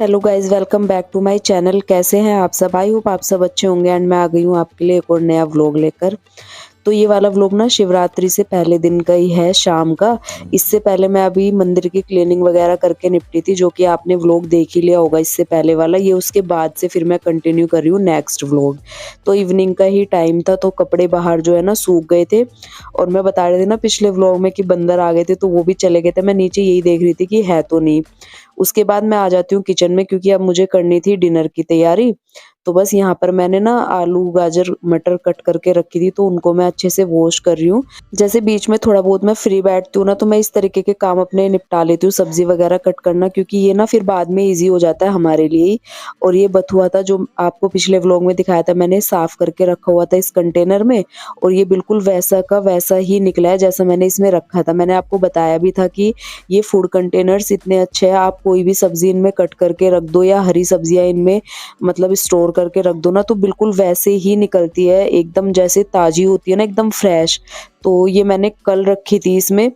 Hello guys, welcome back to my channel. कैसे हैं आप सब? आई होप आप सब अच्छे होंगे एंड मैं आ गई हूँ आपके लिए एक और नया व्लॉग लेकर। तो ये वाला व्लॉग ना शिवरात्रि से पहले दिन का ही है, शाम का। इससे पहले मैं अभी मंदिर की क्लीनिंग वगैरह करके निपटी थी, जो कि आपने व्लॉग देख ही लिया होगा इससे पहले वाला। ये उसके बाद से फिर मैं कंटिन्यू कर रही हूँ नेक्स्ट व्लॉग। तो इवनिंग का ही टाइम था, तो कपड़े बाहर जो है ना सूख गए थे। और मैं बता रही थी ना पिछले व्लॉग में कि बंदर आ गए थे, तो वो भी चले गए थे। मैं नीचे यही देख रही थी कि है तो नहीं। उसके बाद मैं आ जाती हूँ किचन में, क्योंकि अब मुझे करनी थी डिनर की तैयारी। तो बस यहाँ पर मैंने ना आलू गाजर मटर कट करके रखी थी, तो उनको मैं अच्छे से वॉश कर रही हूँ। जैसे बीच में थोड़ा बहुत मैं फ्री बैठती हूँ ना, तो मैं इस तरीके के काम अपने निपटा लेती हूँ, सब्जी वगैरह कट करना, क्योंकि ये ना फिर बाद में इजी हो जाता है हमारे लिए ही। और ये बथुआ था जो आपको पिछले व्लॉग में दिखाया था, मैंने साफ करके रखा हुआ था इस कंटेनर में। और ये बिल्कुल वैसा का वैसा ही निकला है जैसा मैंने इसमें रखा था। मैंने आपको बताया भी था कि ये फूड कंटेनर्स इतने अच्छे हैं, आप कोई भी सब्जी इनमें कट करके रख दो या हरी सब्जियां इनमें मतलब स्टोर करके रख दो ना, तो बिल्कुल वैसे ही निकलती है, एकदम जैसे ताजी होती है ना, एकदम फ्रेश। तो ये मैंने कल रखी थी इसमें,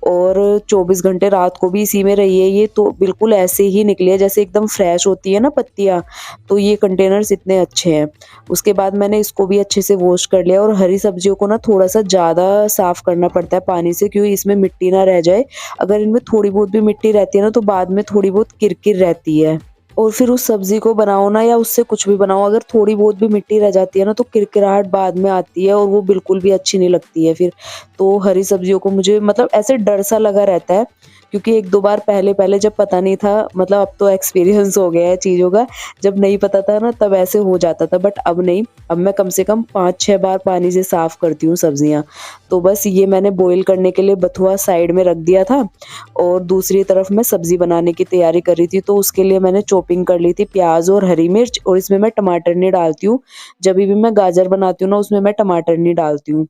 और 24 घंटे रात को भी इसी में रही है ये, तो बिल्कुल ऐसे ही निकली है जैसे एकदम फ्रेश होती है ना पत्तियां। तो ये कंटेनर्स इतने अच्छे हैं। उसके बाद मैंने इसको भी अच्छे से वॉश कर लिया। और हरी सब्जियों को ना थोड़ा सा ज़्यादा साफ करना पड़ता है पानी से, क्योंकि इसमें मिट्टी ना रह जाए। अगर इनमें थोड़ी बहुत भी मिट्टी रहती है ना, तो बाद में थोड़ी बहुत किरकिर रहती है। और फिर उस सब्जी को बनाओ ना या उससे कुछ भी बनाओ, अगर थोड़ी बहुत भी मिट्टी रह जाती है ना, तो किरकिराहट बाद में आती है और वो बिल्कुल भी अच्छी नहीं लगती है फिर। तो हरी सब्जियों को मुझे मतलब ऐसे डर सा लगा रहता है, क्योंकि एक दो बार पहले पहले जब पता नहीं था, मतलब अब तो एक्सपीरियंस हो गया है चीज़ों का। जब नहीं पता था ना तब ऐसे हो जाता था, बट अब नहीं। अब मैं कम से कम 5-6 बार पानी से साफ करती हूँ सब्जियाँ। तो बस ये मैंने बॉईल करने के लिए बथुआ साइड में रख दिया था, और दूसरी तरफ मैं सब्जी बनाने की तैयारी कर रही थी। तो उसके लिए मैंने चॉपिंग कर ली थी प्याज और हरी मिर्च, और इसमें मैं टमाटर नहीं डालती हूँ। जब भी मैं गाजर बनाती हूँ ना, उसमें मैं टमाटर नहीं डालती हूँ।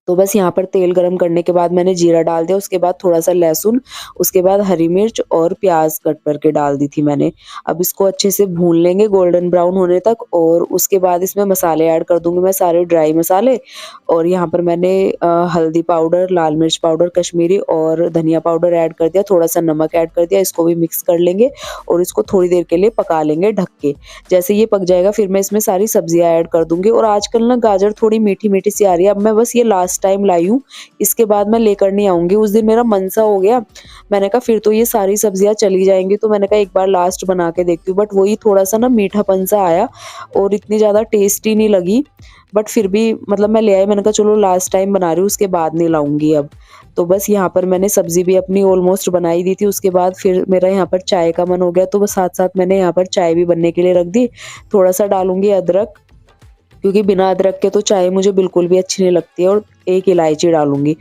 तो बस यहाँ पर तेल गरम करने के बाद मैंने जीरा डाल दिया, उसके बाद थोड़ा सा लहसुन, उसके बाद हरी मिर्च और प्याज कट करके डाल दी थी मैंने। अब इसको अच्छे से भून लेंगे गोल्डन ब्राउन होने तक, और उसके बाद इसमें मसाले ऐड कर दूंगी मैं, सारे ड्राई मसाले। और यहाँ पर मैंने हल्दी पाउडर, लाल मिर्च पाउडर, कश्मीरी और धनिया पाउडर ऐड कर दिया, थोड़ा सा नमक ऐड कर दिया। इसको भी मिक्स कर लेंगे और इसको थोड़ी देर के लिए पका लेंगे ढक के। जैसे ये पक जाएगा, फिर मैं इसमें सारी सब्जियां ऐड कर दूंगी। और आजकल ना गाजर थोड़ी मीठी मीठी सी आ रही है, अब मैं बस ये लास्ट टाइम लाई हूँ, इसके बाद मैं लेकर नहीं आऊंगी। उस दिन मेरा मन सा हो गया, मैंने कहा फिर तो ये सारी सब्जियां चली जाएंगी, तो मैंने कहा एक बार लास्ट बना के देखती हूँ। बट वही थोड़ा सा ना मीठापन सा आया, और इतनी ज्यादा टेस्टी नहीं लगी। बट फिर भी मतलब मैं ले आई, मैंने कहा चलो लास्ट टाइम बना रही हूँ, उसके बाद नहीं लाऊंगी अब। तो बस यहाँ पर मैंने सब्जी भी अपनी ऑलमोस्ट बनाई दी थी। उसके बाद फिर मेरा यहाँ पर चाय का मन हो गया, तो बस साथ साथ मैंने यहाँ पर चाय भी बनने के लिए रख दी। थोड़ा सा डालूंगी अदरक, क्योंकि बिना अदरक के तो चाय मुझे बिल्कुल भी अच्छी नहीं लगती है, और एक इलायची डालूंगी।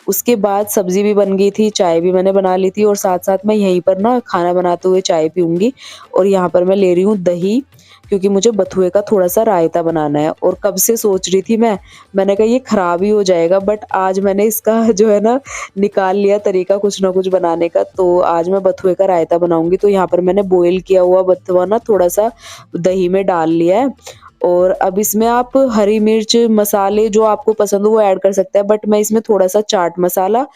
उसके बाद सब्जी भी बन गई थी, चाय भी मैंने बना ली थी, और साथ साथ मैं यहीं पर ना खाना बनाते हुए चाय पीऊंगी। और यहाँ पर मैं ले रही हूँ दही, क्योंकि मुझे बथुए का थोड़ा सा रायता बनाना है। और कब से सोच रही थी मैंने कहा ये खराब ही हो जाएगा, बट आज मैंने इसका जो है ना निकाल लिया तरीका कुछ ना कुछ बनाने का। तो आज मैं बथुए का रायता बनाऊंगी। तो यहाँ पर मैंने बॉईल किया हुआ बथुआ ना थोड़ा सा दही में डाल लिया है। और अब इसमें आप हरी मिर्च मसाले जो आपको पसंद हो वो ऐड कर सकते हैं, बट मैं इसमें थोड़ा सा चाट मसाला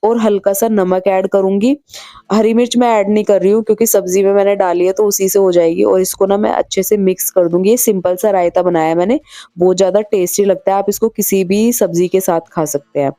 और हल्का सा नमक ऐड करूंगी। हरी मिर्च मैं ऐड नहीं कर रही हूँ, क्योंकि सब्जी में मैंने डाली है तो उसी से हो जाएगी। और इसको ना मैं अच्छे से मिक्स कर दूंगी। ये सिंपल सा रायता बनाया है मैंने, बहुत ज्यादा टेस्टी लगता है, आप इसको किसी भी सब्जी के साथ खा सकते हैं।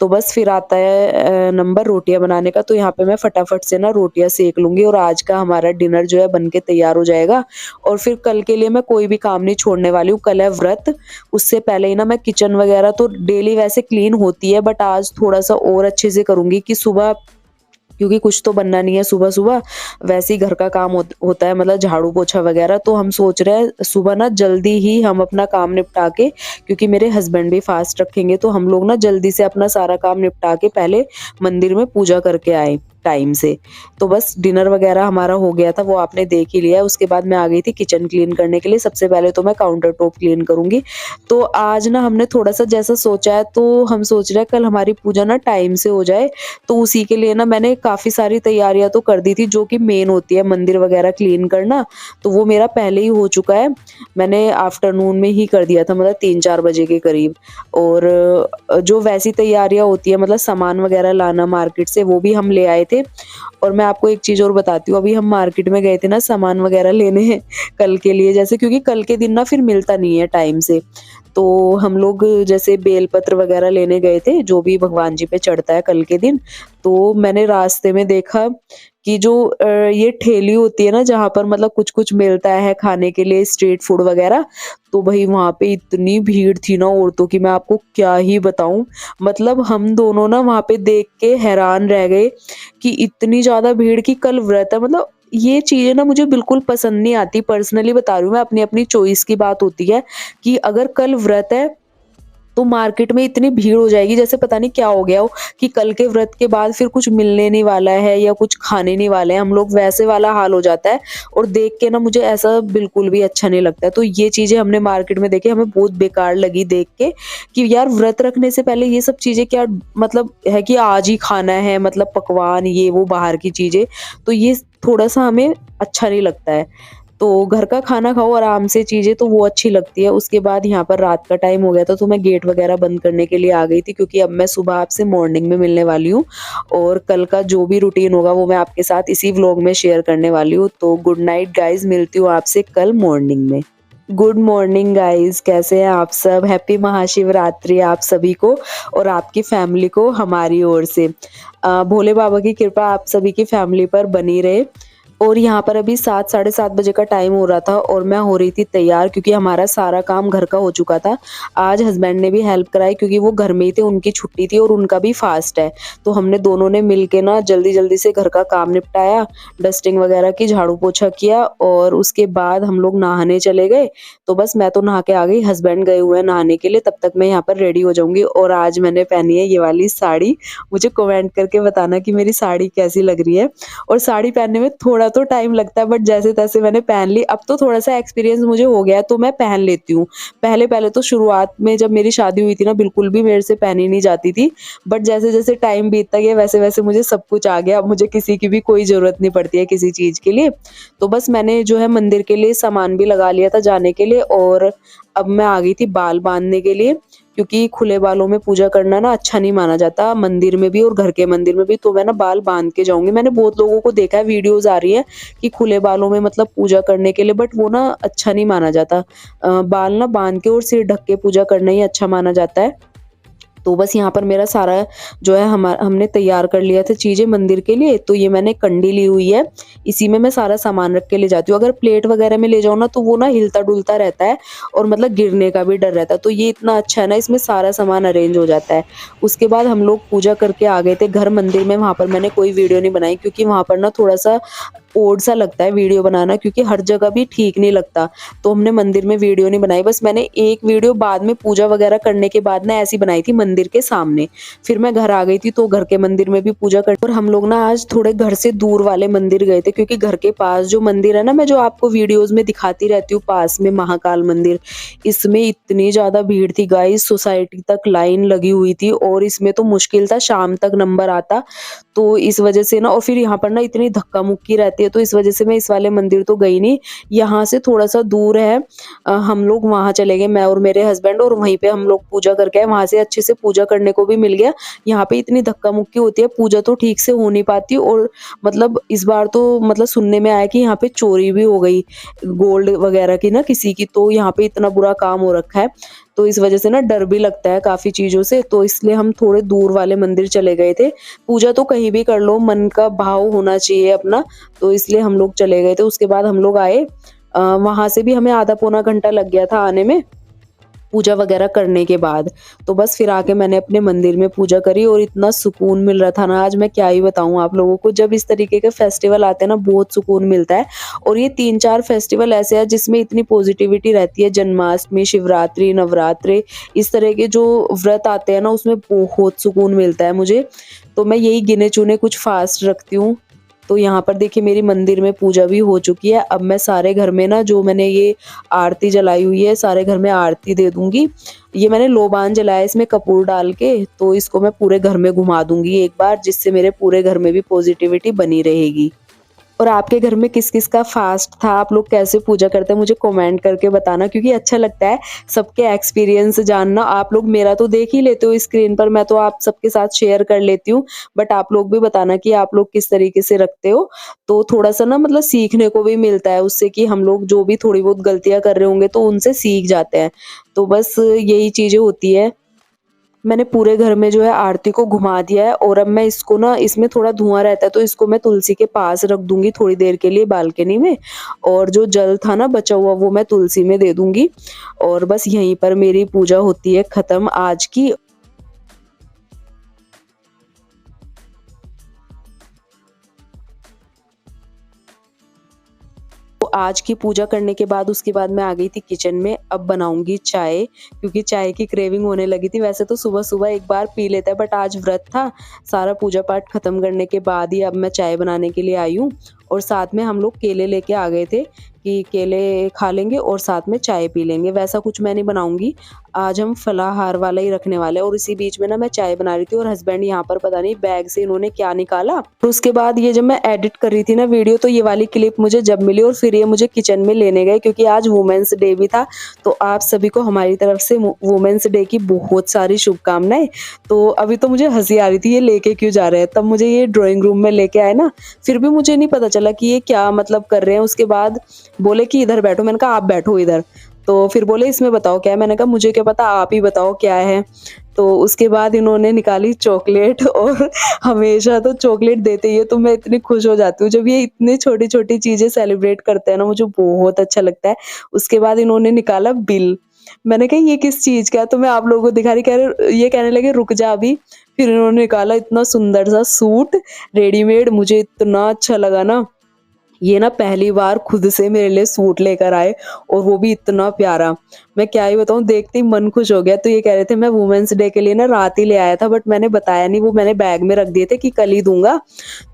तो बस फिर आता है नंबर रोटियां बनाने का। तो यहाँ पे मैं फटाफट से ना रोटियां सेक लूंगी, और आज का हमारा डिनर जो है बन के तैयार हो जाएगा। और फिर कल के लिए मैं कोई भी काम नहीं छोड़ने वाली हूँ, कल है व्रत। उससे पहले ही ना मैं किचन वगैरह तो डेली वैसे क्लीन होती है, बट आज थोड़ा सा और अच्छे से करूंगी कि सुबह, क्योंकि कुछ तो बनना नहीं है सुबह सुबह, वैसे ही घर का काम होता है, मतलब झाड़ू पोछा वगैरह। तो हम सोच रहे हैं सुबह ना जल्दी ही हम अपना काम निपटा के, क्योंकि मेरे हस्बैंड भी फास्ट रखेंगे, तो हम लोग ना जल्दी से अपना सारा काम निपटा के पहले मंदिर में पूजा करके आए टाइम से। तो बस डिनर वगैरह हमारा हो गया था, वो आपने देख ही लिया है। उसके बाद मैं आ गई थी किचन क्लीन करने के लिए। सबसे पहले तो मैं काउंटर टॉप क्लीन करूंगी। तो आज ना हमने थोड़ा सा जैसा सोचा है, तो हम सोच रहे हैं कल हमारी पूजा ना टाइम से हो जाए। तो उसी के लिए ना मैंने काफी सारी तैयारियां तो कर दी थी, जो कि मेन होती है मंदिर वगैरह क्लीन करना। तो वो मेरा पहले ही हो चुका है, मैंने आफ्टरनून में ही कर दिया था, मतलब 3-4 बजे के करीब। और जो वैसी तैयारियां होती है, मतलब सामान वगैरह लाना मार्केट से, वो भी हम ले आए थे। और मैं आपको एक चीज़ और बताती हूँ, अभी हम मार्केट में गए थे ना सामान वगैरह लेने कल के लिए, जैसे क्योंकि कल के दिन ना फिर मिलता नहीं है टाइम से। तो हम लोग जैसे बेलपत्र वगैरह लेने गए थे, जो भी भगवान जी पे चढ़ता है कल के दिन। तो मैंने रास्ते में देखा कि जो ये ठेली होती है ना जहाँ पर मतलब कुछ-कुछ मिलता है खाने के लिए स्ट्रीट फूड वगैरह, तो भई वहाँ पे इतनी भीड़ थी ना औरतों की, मैं आपको क्या ही बताऊँ। मतलब हम दोनों ना वहाँ पे देख के हैरान रह गए कि इतनी ज़्यादा भीड़ कि कल व्रत है। मतलब ये चीज़ें ना मुझे बिल्कुल पसंद नहीं आती, पर्सनली बता रही हूँ मैं, अपनी-अपनी चॉइस की बात होती है कि अगर कल व्रत है तो मार्केट में इतनी भीड़ हो जाएगी जैसे पता नहीं क्या हो गया हो कि कल के व्रत के बाद फिर कुछ मिलने नहीं वाला है या कुछ खाने नहीं वाले हैं, हम लोग वैसे वाला हाल हो जाता है। और देख के ना मुझे ऐसा बिल्कुल भी अच्छा नहीं लगता है। तो ये चीज़ें हमने मार्केट में देखी, हमें बहुत बेकार लगी देख के कि यार व्रत रखने से पहले ये सब चीज़ें क्या मतलब है कि आज ही खाना है, मतलब पकवान ये वो बाहर की चीज़ें, तो ये थोड़ा-सा हमें अच्छा नहीं लगता है। तो घर का खाना खाओ आराम से चीज़ें, तो वो अच्छी लगती है। उसके बाद यहाँ पर रात का टाइम हो गया था, तो मैं गेट वगैरह बंद करने के लिए आ गई थी क्योंकि अब मैं सुबह आपसे मॉर्निंग में मिलने वाली हूँ और कल का जो भी रूटीन होगा वो मैं आपके साथ इसी व्लॉग में शेयर करने वाली हूँ। तो गुड नाइट गाइज़, मिलती हूँ आपसे कल मॉर्निंग में। गुड मॉर्निंग गाइज़, कैसे हैं आप सब? हैप्पी महाशिवरात्रि आप सभी को और आपकी फैमिली को हमारी ओर से। भोले बाबा की कृपा आप सभी की फैमिली पर बनी रहे। और यहाँ पर अभी 7 साढ़े 7 बजे का टाइम हो रहा था और मैं हो रही थी तैयार क्योंकि हमारा सारा काम घर का हो चुका था। आज हस्बैंड ने भी हेल्प कराई क्योंकि वो घर में ही थे, उनकी छुट्टी थी और उनका भी फास्ट है। तो हमने दोनों ने मिल के ना जल्दी-जल्दी से घर का काम निपटाया, डस्टिंग वगैरह की, झाड़ू-पोछा किया और उसके बाद हम लोग नहाने चले गए। तो बस मैं तो नहा के आ गई, हस्बैंड गए हुए हैं नहाने के लिए, तब तक मैं यहाँ पर रेडी हो जाऊँगी। और आज मैंने पहनी है ये वाली साड़ी, मुझे कमेंट करके बताना कि मेरी साड़ी कैसी लग रही है। और साड़ी पहनने में थोड़ा तो टाइम लगता है बट जैसे-तैसे मैंने पहन ली। अब तो थोड़ा-सा एक्सपीरियंस मुझे हो गया है तो मैं पहन लेती हूँ। पहले-पहले तो शुरुआत में जब मेरी शादी हुई थी ना बिल्कुल भी मेरे से पहनी नहीं जाती थी। बट जैसे-जैसे टाइम बीतता गया वैसे-वैसे मुझे सब कुछ आ गया। अब मुझे किसी की भी कोई ज़रूरत नहीं पड़ती है किसी चीज़ के लिए। तो बस मैंने जो है मंदिर के लिए सामान भी लगा लिया था जाने के लिए और अब मैं आ गई थी बाल बाँधने के लिए क्योंकि खुले बालों में पूजा करना ना अच्छा नहीं माना जाता मंदिर में भी और घर के मंदिर में भी। तो मैं ना बाल बाँध के जाऊँगी। मैंने बहुत लोगों को देखा है, वीडियोज़ आ रही है कि खुले बालों में मतलब पूजा करने के लिए, बट वो ना अच्छा नहीं माना जाता। बाल ना बाँध के और सिर ढक के पूजा करना ही अच्छा माना जाता है। तो बस यहाँ पर मेरा सारा जो है हमने तैयार कर लिया था चीज़ें मंदिर के लिए। तो ये मैंने कंडी ली हुई है, इसी में मैं सारा सामान रख के ले जाती हूँ। अगर प्लेट वगैरह में ले जाऊँ ना तो वो ना हिलता-डुलता रहता है और मतलब गिरने का भी डर रहता है। तो ये इतना अच्छा है ना, इसमें सारा सामान अरेंज हो जाता है। उसके बाद हम लोग पूजा करके आ गए थे घर मंदिर में, वहाँ पर मैंने कोई वीडियो नहीं बनाई क्योंकि वहाँ पर ना थोड़ा-सा ऑड सा लगता है वीडियो बनाना क्योंकि हर जगह भी ठीक नहीं लगता। तो हमने मंदिर में वीडियो नहीं बनाई, बस मैंने एक वीडियो बाद में पूजा वगैरह करने के बाद ना ऐसी बनाई थी मंदिर के सामने। फिर मैं घर आ गई थी तो घर के मंदिर में भी पूजा कर और हम लोग ना आज थोड़े घर से दूर वाले मंदिर गए थे क्योंकि घर के पास जो मंदिर है ना, मैं जो आपको वीडियोज़ में दिखाती रहती हूँ पास में महाकाल मंदिर, इसमें इतनी ज़्यादा भीड़ थी गाइस, सोसाइटी तक लाइन लगी हुई थी और इसमें तो मुश्किल था शाम तक नंबर आता। तो इस वजह से ना, और फिर यहाँ पर ना इतनी धक्का-मुक्की रहती है तो इस वजह से मैं इस वाले मंदिर तो गई नहीं। यहाँ से थोड़ा-सा दूर है, हम लोग वहाँ चले गए मैं और मेरे हस्बैंड और वहीं पे हम लोग पूजा करके आए। वहाँ से अच्छे से पूजा करने को भी मिल गया। यहाँ पे इतनी धक्का-मुक्की होती है, पूजा तो ठीक से हो नहीं पाती और मतलब इस बार तो मतलब सुनने में आया कि यहाँ पे चोरी भी हो गई गोल्ड वगैरह की ना किसी की, तो यहाँ पे इतना बुरा काम हो रखा है। तो इस वजह से ना डर भी लगता है काफ़ी चीज़ों से, तो इसलिए हम थोड़े दूर वाले मंदिर चले गए थे। पूजा तो कहीं भी कर लो, मन का भाव होना चाहिए अपना, तो इसलिए हम लोग चले गए थे। उसके बाद हम लोग आए, वहाँ से भी हमें आधा पौना घंटा लग गया था आने में, पूजा वगैरह करने के बाद। तो बस फिर आके मैंने अपने मंदिर में पूजा करी और इतना सुकून मिल रहा था ना, आज मैं क्या ही बताऊँ आप लोगों को। जब इस तरीके के फेस्टिवल आते हैं ना बहुत सुकून मिलता है और ये 3-4 फेस्टिवल ऐसे हैं जिसमें इतनी पॉजिटिविटी रहती है। जन्माष्टमी, शिवरात्रि, नवरात्रि, इस तरह के जो व्रत आते हैं ना उसमें बहुत सुकून मिलता है मुझे। तो मैं यही गिने-चुने कुछ फास्ट रखती हूँ। तो यहाँ पर देखिए मेरी मंदिर में पूजा भी हो चुकी है। अब मैं सारे घर में ना जो मैंने ये आरती जलाई हुई है, सारे घर में आरती दे दूँगी। ये मैंने लोबान जलाया है इसमें कपूर डाल के, तो इसको मैं पूरे घर में घुमा दूँगी एक बार, जिससे मेरे पूरे घर में भी पॉजिटिविटी बनी रहेगी। और आपके घर में किस-किस का फास्ट था? आप लोग कैसे पूजा करते हैं? मुझे कमेंट करके बताना, क्योंकि अच्छा लगता है सबके एक्सपीरियंस जानना। आप लोग मेरा तो देख ही लेते हो स्क्रीन पर, मैं तो आप सबके साथ शेयर कर लेती हूँ, बट आप लोग भी बताना कि आप लोग किस तरीके से रखते हो। तो थोड़ा-सा ना मतलब सीखने को भी मिलता है उससे कि हम लोग जो भी थोड़ी बहुत गलतियाँ कर रहे होंगे तो उनसे सीख जाते हैं। तो बस यही चीज़ें होती है। मैंने पूरे घर में जो है आरती को घुमा दिया है, और अब मैं इसको ना, इसमें थोड़ा धुआँ रहता है तो इसको मैं तुलसी के पास रख दूँगी थोड़ी देर के लिए बालकनी में, और जो जल था ना बचा हुआ वो मैं तुलसी में दे दूँगी, और बस यहीं पर मेरी पूजा होती है खत्म आज की। तो आज की पूजा करने के बाद उसके बाद मैं आ गई थी किचन में। अब बनाऊँगी चाय, क्योंकि चाय की क्रेविंग होने लगी थी। वैसे तो सुबह-सुबह एक बार पी लेते हैं, बट आज व्रत था। सारा पूजा पाठ खत्म करने के बाद ही अब मैं चाय बनाने के लिए आई हूँ, और साथ में हम लोग केले लेके आ गए थे कि केले खा लेंगे और साथ में चाय पी लेंगे। वैसा कुछ मैं नहीं बनाऊँगी। आज हम फलाहार वाला ही रखने वाले हैं, और इसी बीच में ना मैं चाय बना रही थी और हस्बैंड यहाँ पर पता नहीं बैग से इन्होंने क्या निकाला। तो उसके बाद ये जब मैं एडिट कर रही थी ना वीडियो, तो ये वाली क्लिप मुझे जब मिली, और फिर ये मुझे किचन में लेने गए, क्योंकि आज वुमेन्स डे भी था। तो आप सभी को हमारी तरफ से वुमेन्स डे की बहुत सारी शुभकामनाएं। तो अभी तो मुझे हंसी आ रही थी ये लेके क्यों जा रहे हैं, तब मुझे ये ड्राइंग रूम में लेके आए ना, फिर भी मुझे नहीं पता चला कि ये क्या मतलब कर रहे हैं। उसके बाद बोले कि इधर बैठो, मैंने कहा आप बैठो इधर। तो फिर बोले इसमें बताओ क्या है, मैंने कहा मुझे क्या पता, आप ही बताओ क्या है। तो उसके बाद इन्होंने निकाली चॉकलेट, और हमेशा तो चॉकलेट देते ही है, तो मैं इतनी खुश हो जाती हूँ जब ये इतनी छोटी-छोटी चीज़ें सेलिब्रेट करते हैं ना, मुझे बहुत अच्छा लगता है। उसके बाद इन्होंने निकाला बिल। मैंने कहा ये किस चीज़ का है? तो मैं आप लोगों को दिखा रही, कह रहे ये कहने लगे रुक जा अभी। फिर इन्होंने निकाला इतना सुंदर सा सूट रेडीमेड, मुझे इतना अच्छा लगा ना। ये ना पहली बार खुद से मेरे लिए सूट लेकर आए, और वो भी इतना प्यारा। मैं क्या ही बताऊँ, देखते ही मन खुश हो गया। तो ये कह रहे थे मैं वुमेन्स डे के लिए ना रात ही ले आया था, बट मैंने बताया नहीं, वो मैंने बैग में रख दिए थे कि कल ही दूँगा।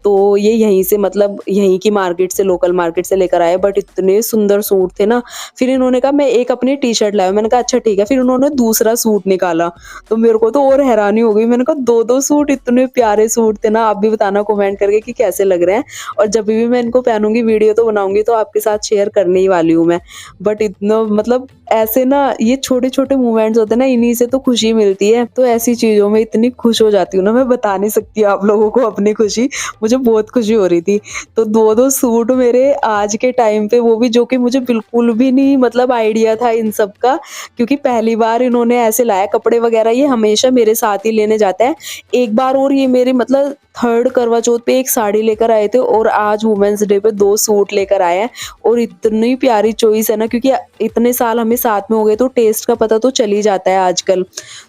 तो ये यहीं से मतलब यहीं की मार्केट से, लोकल मार्केट से लेकर आए, बट इतने सुंदर सूट थे ना। फिर इन्होंने कहा मैं एक अपनी टी-शर्ट लाया, मैंने कहा अच्छा ठीक है। फिर उन्होंने दूसरा सूट निकाला, तो मेरे को तो और हैरानी हो गई। मैंने कहा 2-2 सूट, इतने प्यारे सूट थे ना। आप भी बताना कमेंट करके कि कैसे लग रहे हैं, और जब भी मैं इनको पहनूँगी वीडियो तो बनाऊँगी, तो आपके साथ शेयर करने ही वाली हूँ मैं। बट इतना मतलब ऐसे ना ये छोटे-छोटे मोमेंट्स होते हैं ना, इन्हीं से तो खुशी मिलती है। तो ऐसी चीज़ों में इतनी खुश हो जाती हूँ ना, मैं बता नहीं सकती आप लोगों को अपनी खुशी। मुझे बहुत खुशी हो रही थी। तो 2-2 सूट मेरे आज के टाइम पे, वो भी जो कि मुझे बिल्कुल भी नहीं मतलब आइडिया था इन सब का, क्योंकि पहली बार इन्होंने ऐसे लाया। कपड़े वगैरह ये हमेशा मेरे साथ ही लेने जाते हैं। एक बार और ये मेरे मतलब 3rd करवा चौथ पे एक साड़ी लेकर आए थे, और आज वुमेन्स डे पे 2 सूट लेकर आए हैं। और इतनी प्यारी चॉइस है ना, क्योंकि इतने साल हमें साथ में हो गए, तो टेस्ट का पता तो चल ही जाता है आजकल।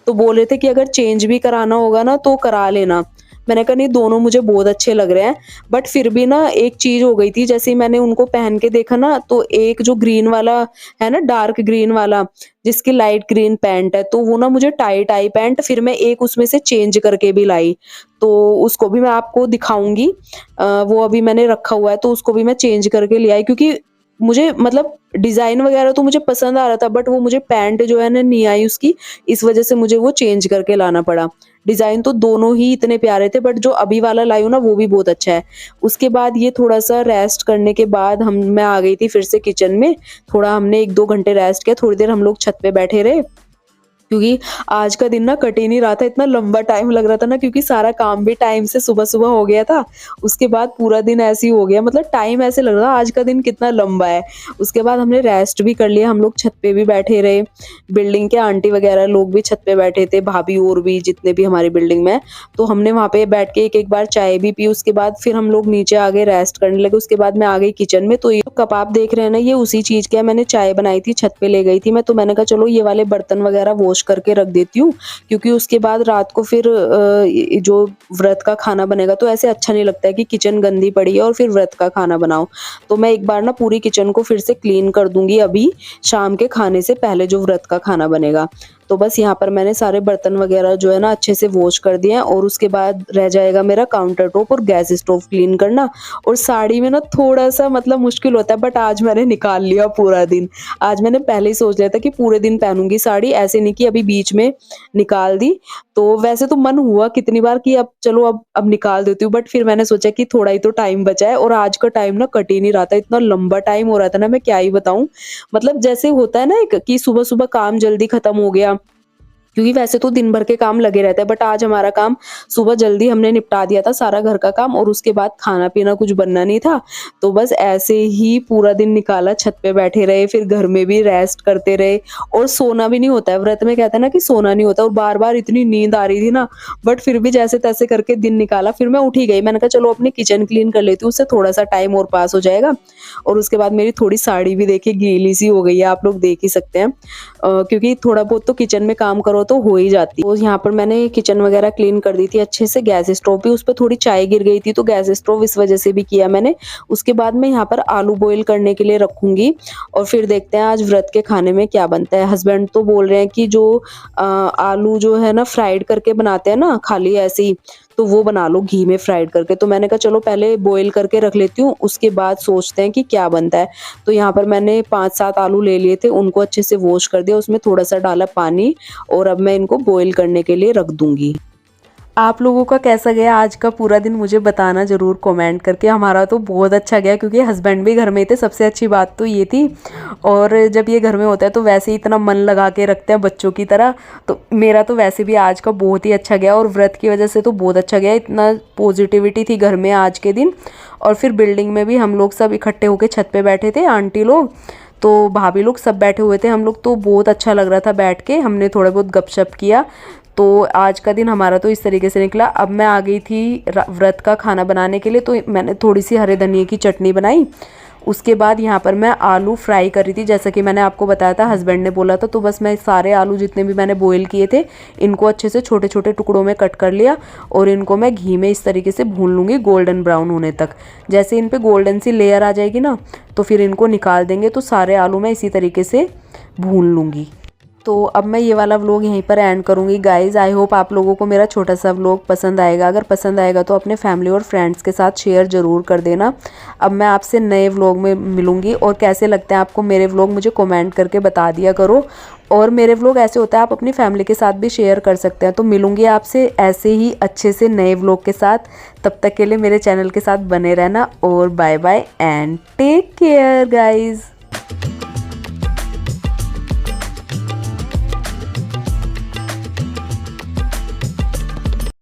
तो बोल रहे थे कि अगर चेंज भी कराना होगा ना तो करा लेना। मैंने कहा नहीं, दोनों मुझे बहुत अच्छे लग रहे हैं। बट फिर भी ना एक चीज़ हो गई थी, जैसे ही मैंने उनको पहन के देखा ना, तो एक जो ग्रीन वाला है ना, डार्क ग्रीन वाला, जिसकी लाइट ग्रीन पैंट है, तो वो ना मुझे टाइट आई पैंट। फिर मैं एक उसमें से चेंज करके भी लाई, तो उसको भी मैं आपको दिखाऊँगी। वो अभी मैंने रखा हुआ है, तो उसको भी मैं चेंज करके ले आई, क्योंकि मुझे मतलब डिज़ाइन वगैरह तो मुझे पसंद आ रहा था, बट वो मुझे पैंट जो है ना नहीं आई उसकी, इस वज़ह से मुझे वो चेंज करके लाना पड़ा। डिज़ाइन तो दोनों ही इतने प्यारे थे, बट जो अभी वाला लाई हूँ ना वो भी बहुत अच्छा है। उसके बाद ये थोड़ा-सा रेस्ट करने के बाद मैं आ गई थी फिर से किचन में। थोड़ा हमने 1-2 घंटे रेस्ट किया, थोड़ी देर हम लोग छत पे बैठे रहे। क्योंकि आज का दिन ना कट ही नहीं रहा था, इतना लंबा टाइम लग रहा था ना, क्योंकि सारा काम भी टाइम से सुबह-सुबह हो गया था। उसके बाद पूरा दिन ऐसे ही हो गया, मतलब टाइम ऐसे लग रहा था आज का दिन कितना लंबा है। उसके बाद हमने रेस्ट भी कर लिया, हम लोग छत पे भी बैठे रहे। बिल्डिंग के आंटी वगैरह लोग भी छत पे बैठे थे, भाभी और भी जितने भी हमारी बिल्डिंग में हैं। तो हमने वहाँ पे बैठ के एक-एक बार चाय भी पी। उसके बाद फिर हम लोग नीचे आ गए, रेस्ट करने लगे। उसके बाद मैं आ गई किचन में। तो ये जो कप आप देख रहे हैं ना, ये उसी चीज़ के है। मैंने चाय बनाई थी, छत पे ले गई थी मैं, तो मैंने कहा चलो ये वाले बर्तन वगैरह वॉश करके रख देती हूँ, क्योंकि उसके बाद रात को फिर जो व्रत का खाना बनेगा तो ऐसे अच्छा नहीं लगता है कि किचन गंदी पड़ी है और फिर व्रत का खाना बनाओ। तो मैं एक बार ना पूरी किचन को फिर से क्लीन कर दूंगी अभी शाम के खाने से पहले, जो व्रत का खाना बनेगा। तो बस यहाँ पर मैंने सारे बर्तन वगैरह जो है ना अच्छे से वॉश कर दिए हैं, और उसके बाद रह जाएगा मेरा काउंटर टॉप और गैस स्टोव क्लीन करना। और साड़ी में ना थोड़ा-सा मतलब मुश्किल होता है, बट आज मैंने निकाल लिया पूरा दिन। आज मैंने पहले ही सोच लिया था कि पूरे दिन पहनूँगी साड़ी, ऐसे नहीं कि अभी बीच में निकाल दी। तो वैसे तो मन हुआ कितनी बार कि अब चलो अब निकाल देती हूँ, बट फिर मैंने सोचा कि थोड़ा ही तो टाइम बचा है, और आज का टाइम ना कट ही नहीं रहा था, इतना लंबा टाइम हो रहा था ना, मैं क्या ही बताऊँ। मतलब जैसे होता है ना एक कि सुबह-सुबह काम जल्दी खत्म हो गया, क्योंकि वैसे तो दिन भर के काम लगे रहते हैं, बट आज हमारा काम सुबह जल्दी हमने निपटा दिया था सारा घर का काम, और उसके बाद खाना-पीना कुछ बनना नहीं था। तो बस ऐसे ही पूरा दिन निकाला, छत पे बैठे रहे, फिर घर में भी रेस्ट करते रहे, और सोना भी नहीं होता है। व्रत में कहते हैं ना कि सोना नहीं होता, और बार-बार इतनी नींद आ रही थी ना, बट फिर भी जैसे-तैसे करके दिन निकाला। फिर मैं उठ ही गई, मैंने कहा चलो अपनी किचन क्लीन कर लेती हूँ, उससे थोड़ा-सा टाइम और पास हो जाएगा। और उसके बाद मेरी थोड़ी साड़ी भी देखिए गीली सी हो गई है, आप लोग देख ही सकते हैं। क्योंकि थोड़ा बहुत तो किचन में काम करो तो हो ही जाती है। तो यहाँ पर मैंने किचन वगैरह क्लीन कर दी थी अच्छे से, गैस स्टोव भी उस पे थोड़ी चाय गिर गई थी, तो गैस स्टोव इस वजह से भी किया मैंने। उसके बाद मैं यहाँ पर आलू बॉयल करने के लिए रखूँगी, और फिर देखते हैं आज व्रत के खाने में क्या बनता है। हस्बैंड तो बोल रहे हैं कि जो आलू जो है ना फ्राइड करके बनाते हैं ना खाली ऐसे ही, तो वो बना लो घी में फ्राइड करके। तो मैंने कहा चलो पहले बॉयल करके रख लेती हूँ, उसके बाद सोचते हैं कि क्या बनता है। तो यहाँ पर मैंने 5-7 आलू ले लिए थे, उनको अच्छे से वॉश कर दिया, उसमें थोड़ा-सा डाला पानी, और अब मैं इनको बॉयल करने के लिए रख दूँगी। आप लोगों का कैसा गया आज का पूरा दिन, मुझे बताना ज़रूर कमेंट करके। हमारा तो बहुत अच्छा गया, क्योंकि हस्बैंड भी घर में थे, सबसे अच्छी बात तो ये थी। और जब ये घर में होता है तो वैसे ही इतना मन लगा के रखते हैं बच्चों की तरह। तो मेरा तो वैसे भी आज का बहुत ही अच्छा गया, और व्रत की वजह से तो बहुत अच्छा गया, इतना पॉजिटिविटी थी घर में आज के दिन। और फिर बिल्डिंग में भी हम लोग सब इकट्ठे होकर छत पे बैठे थे, आंटी लोग तो भाभी लोग सब बैठे हुए थे हम लोग, तो बहुत अच्छा लग रहा था बैठ के। हमने थोड़ा बहुत गपशप किया। तो आज का दिन हमारा तो इस तरीके से निकला। अब मैं आ गई थी व्रत का खाना बनाने के लिए, तो मैंने थोड़ी सी हरे धनिए की चटनी बनाई। उसके बाद यहाँ पर मैं आलू फ्राई कर रही थी, जैसा कि मैंने आपको बताया था, हस्बैंड ने बोला था। तो बस मैं सारे आलू जितने भी मैंने बॉईल किए थे, इनको अच्छे से छोटे छोटे टुकड़ों में कट कर लिया, और इनको मैं घी में इस तरीके से भून लूँगी गोल्डन ब्राउन होने तक। जैसे इन पे गोल्डन सी लेयर आ जाएगी ना, तो फिर इनको निकाल देंगे। तो सारे आलू मैं इसी तरीके से भून लूँगी। तो अब मैं ये वाला व्लॉग यहीं पर एंड करूँगी गाइज़। आई होप आप लोगों को मेरा छोटा सा व्लॉग पसंद आएगा। अगर पसंद आएगा तो अपने फैमिली और फ्रेंड्स के साथ शेयर ज़रूर कर देना। अब मैं आपसे नए व्लॉग में मिलूँगी, और कैसे लगते हैं आपको मेरे व्लॉग मुझे कमेंट करके बता दिया करो। और मेरे व्लॉग ऐसे होता है, आप अपनी फैमिली के साथ भी शेयर कर सकते हैं। तो मिलूँगी आपसे ऐसे ही अच्छे से नए व्लॉग के साथ। तब तक के लिए मेरे चैनल के साथ बने रहना, और bye bye and take care guys.